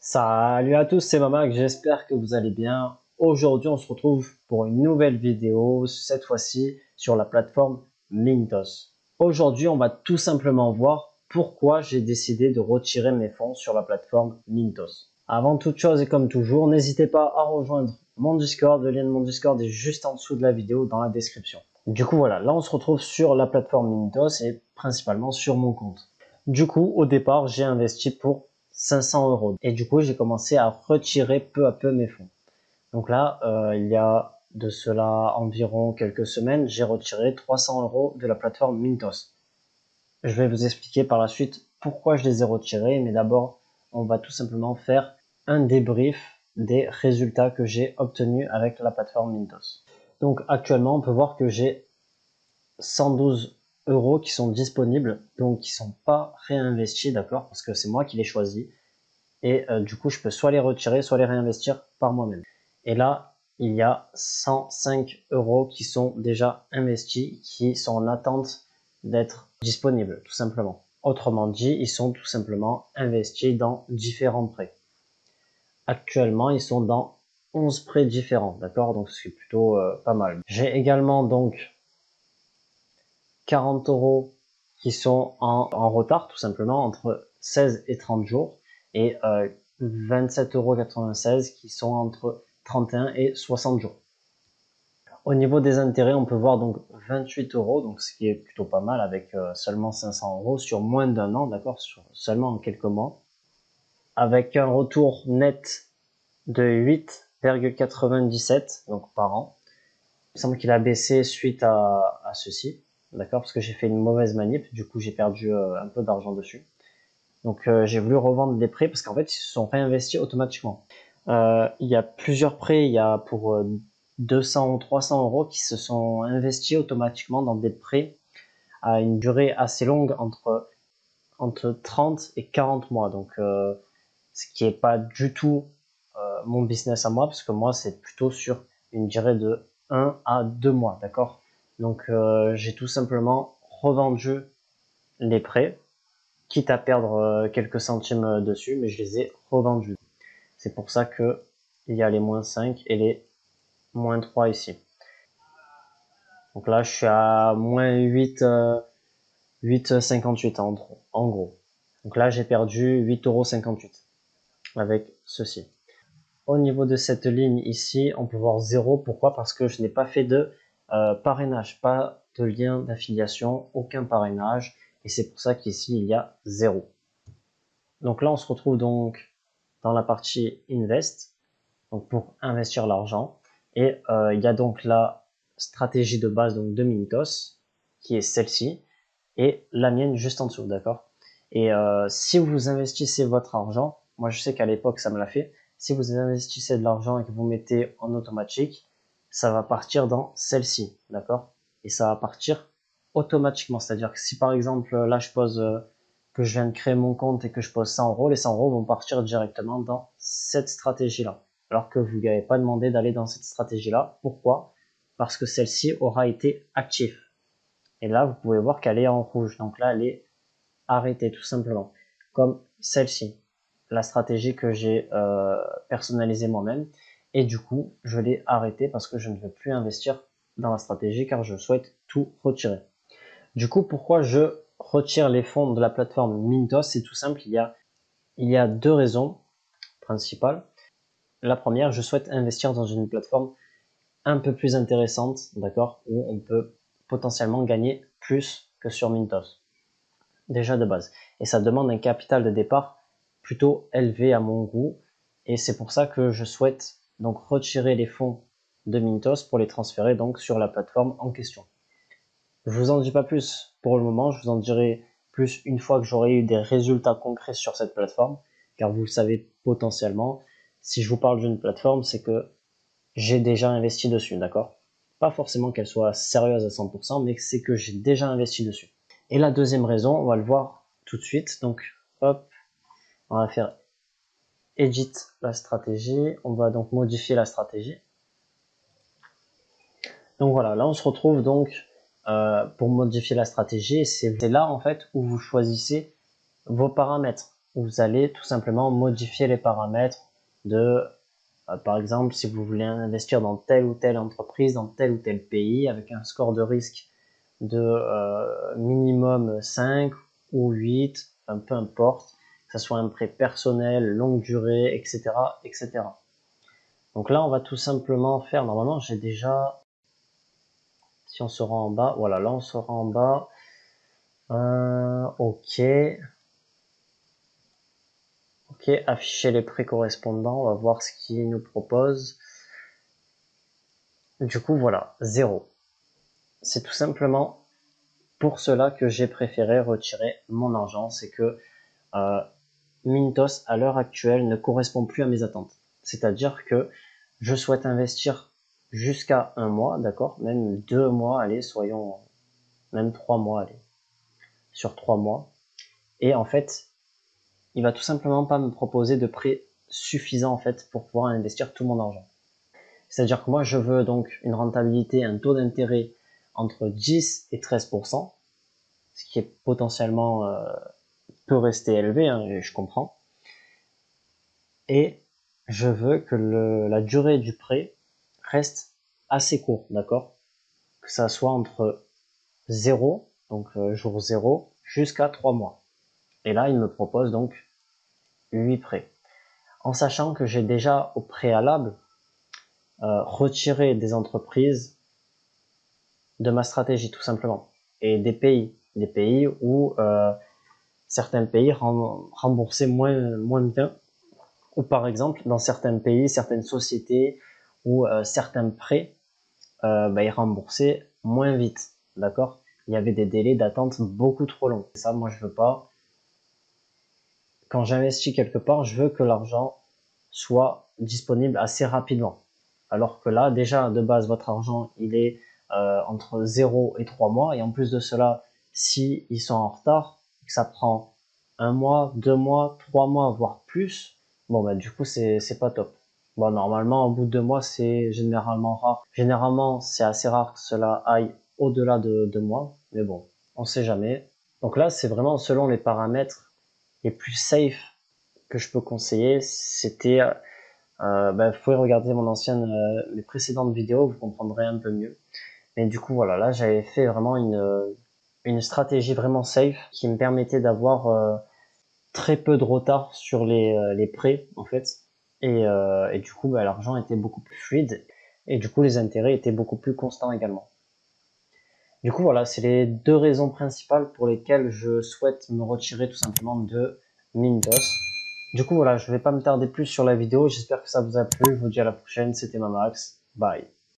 Salut à tous, c'est Mamac, j'espère que vous allez bien. Aujourd'hui, on se retrouve pour une nouvelle vidéo, cette fois-ci sur la plateforme Mintos. Aujourd'hui, on va tout simplement voir pourquoi j'ai décidé de retirer mes fonds sur la plateforme Mintos. Avant toute chose et comme toujours, n'hésitez pas à rejoindre mon Discord. Le lien de mon Discord est juste en dessous de la vidéo dans la description. Du coup, voilà, là on se retrouve sur la plateforme Mintos et principalement sur mon compte. Du coup, au départ, j'ai investi pour 500 euros. Et du coup, j'ai commencé à retirer peu à peu mes fonds. Donc là, il y a de cela environ quelques semaines, j'ai retiré 300 euros de la plateforme Mintos. Je vais vous expliquer par la suite pourquoi je les ai retirés, mais d'abord, on va tout simplement faire un débrief des résultats que j'ai obtenus avec la plateforme Mintos. Donc actuellement, on peut voir que j'ai 112 euros qui sont disponibles, donc qui sont pas réinvestis, d'accord, parce que c'est moi qui les choisis. Et du coup, je peux soit les retirer, soit les réinvestir par moi-même. Et là, il y a 105 euros qui sont déjà investis, qui sont en attente d'être disponibles, tout simplement. Autrement dit, ils sont tout simplement investis dans différents prêts. Actuellement, ils sont dans 11 prêts différents, d'accord? Donc, c'est plutôt pas mal. J'ai également donc 40 euros qui sont en retard, tout simplement, entre 16 et 30 jours. Et 27,96 € qui sont entre 31 et 60 jours. Au niveau des intérêts, on peut voir donc 28 euros, donc ce qui est plutôt pas mal avec seulement 500 euros sur moins d'un an, d'accord, seulement en quelques mois, avec un retour net de 8,97 donc par an. Il semble qu'il a baissé suite à ceci, d'accord, parce que j'ai fait une mauvaise manip, du coup j'ai perdu un peu d'argent dessus. Donc j'ai voulu revendre des prêts parce qu'en fait ils se sont réinvestis automatiquement. Il y a plusieurs prêts, il y a pour 200 ou 300 euros qui se sont investis automatiquement dans des prêts à une durée assez longue entre 30 et 40 mois. Donc ce qui est pas du tout mon business à moi parce que moi c'est plutôt sur une durée de 1 à 2 mois, d'accord. Donc j'ai tout simplement revendu les prêts, quitte à perdre quelques centimes dessus, mais je les ai revendus. C'est pour ça que il y a les moins 5 et les moins 3 ici. Donc là, je suis à moins 8,58 en gros. Donc là, j'ai perdu 8,58 € avec ceci. Au niveau de cette ligne ici, on peut voir 0. Pourquoi? Parce que je n'ai pas fait de parrainage, pas de lien d'affiliation, aucun parrainage. Et c'est pour ça qu'ici, il y a 0. Donc là, on se retrouve donc dans la partie Invest, donc pour investir l'argent. Et il y a donc la stratégie de base donc de Mintos, qui est celle-ci, et la mienne juste en dessous, d'accord. Et si vous investissez votre argent, moi je sais qu'à l'époque ça me l'a fait, si vous investissez de l'argent et que vous mettez en automatique, ça va partir dans celle-ci, d'accord. Et ça va partir automatiquement, c'est-à-dire que si par exemple là je pose que je viens de créer mon compte et que je pose 100 euros, les 100 euros vont partir directement dans cette stratégie-là. Alors que vous n'avez pas demandé d'aller dans cette stratégie-là. Pourquoi? Parce que celle-ci aura été active. Et là, vous pouvez voir qu'elle est en rouge. Donc là, elle est arrêtée tout simplement. Comme celle-ci, la stratégie que j'ai personnalisée moi-même. Et du coup, je l'ai arrêtée parce que je ne veux plus investir dans la stratégie car je souhaite tout retirer. Du coup, pourquoi je retire les fonds de la plateforme Mintos? C'est tout simple, il y a deux raisons principales. La première, je souhaite investir dans une plateforme un peu plus intéressante, d'accord, où on peut potentiellement gagner plus que sur Mintos, déjà de base. Et ça demande un capital de départ plutôt élevé à mon goût, et c'est pour ça que je souhaite donc retirer les fonds de Mintos pour les transférer donc sur la plateforme en question. Je vous en dis pas plus pour le moment, je vous en dirai plus une fois que j'aurai eu des résultats concrets sur cette plateforme, car vous le savez potentiellement, si je vous parle d'une plateforme, c'est que j'ai déjà investi dessus, d'accord? Pas forcément qu'elle soit sérieuse à 100%, mais c'est que j'ai déjà investi dessus. Et la deuxième raison, on va le voir tout de suite, donc hop, on va faire Edit la stratégie, on va donc modifier la stratégie. Donc voilà, là on se retrouve donc pour modifier la stratégie, c'est là en fait où vous choisissez vos paramètres, vous allez tout simplement modifier les paramètres de, par exemple, si vous voulez investir dans telle ou telle entreprise, dans tel ou tel pays, avec un score de risque de minimum 5 ou 8, enfin, peu importe, que ce soit un prêt personnel, longue durée, etc., etc. Donc là, on va tout simplement faire, normalement, j'ai déjà, si on se rend en bas, voilà, là, on sera en bas, ok, ok, afficher les prêts correspondants, on va voir ce qu'il nous propose. Du coup, voilà, 0. C'est tout simplement pour cela que j'ai préféré retirer mon argent, c'est que Mintos, à l'heure actuelle, ne correspond plus à mes attentes. C'est-à-dire que je souhaite investir jusqu'à 1 mois, d'accord, même 2 mois, allez, soyons, même 3 mois, allez, sur 3 mois. Et en fait, il va tout simplement pas me proposer de prêt suffisant, en fait, pour pouvoir investir tout mon argent. C'est-à-dire que moi, je veux donc une rentabilité, un taux d'intérêt entre 10 et 13%, ce qui est potentiellement peut rester élevé, hein, je comprends. Et je veux que la durée du prêt reste assez court, d'accord? Que ça soit entre 0, donc jour 0, jusqu'à 3 mois. Et là, il me propose donc 8 prêts. En sachant que j'ai déjà au préalable retiré des entreprises de ma stratégie, tout simplement. Et des pays où certains pays remboursaient moins bien, ou par exemple, dans certains pays, certaines sociétés ou certains prêts, ils remboursaient moins vite, d'accord? Il y avait des délais d'attente beaucoup trop longs. Ça, moi, je veux pas. Quand j'investis quelque part, je veux que l'argent soit disponible assez rapidement. Alors que là, déjà, de base, votre argent, il est entre 0 et 3 mois. Et en plus de cela, si ils sont en retard, que ça prend 1 mois, 2 mois, 3 mois, voire plus, bon, bah, du coup, c'est pas top. Bon, normalement, au bout de 2 mois, c'est généralement rare. Généralement, c'est assez rare que cela aille au-delà de 2 mois. Mais bon, on sait jamais. Donc là, c'est vraiment selon les paramètres les plus safe que je peux conseiller. C'était vous pouvez regarder mes précédentes vidéos, vous comprendrez un peu mieux. Mais du coup, voilà, là, j'avais fait vraiment une stratégie vraiment safe qui me permettait d'avoir très peu de retard sur les prêts, en fait. Et du coup, l'argent était beaucoup plus fluide. Et du coup, les intérêts étaient beaucoup plus constants également. Du coup, voilà, c'est les deux raisons principales pour lesquelles je souhaite me retirer tout simplement de Mintos. Du coup, voilà, je vais pas me tarder plus sur la vidéo. J'espère que ça vous a plu. Je vous dis à la prochaine. C'était Mamax. Bye.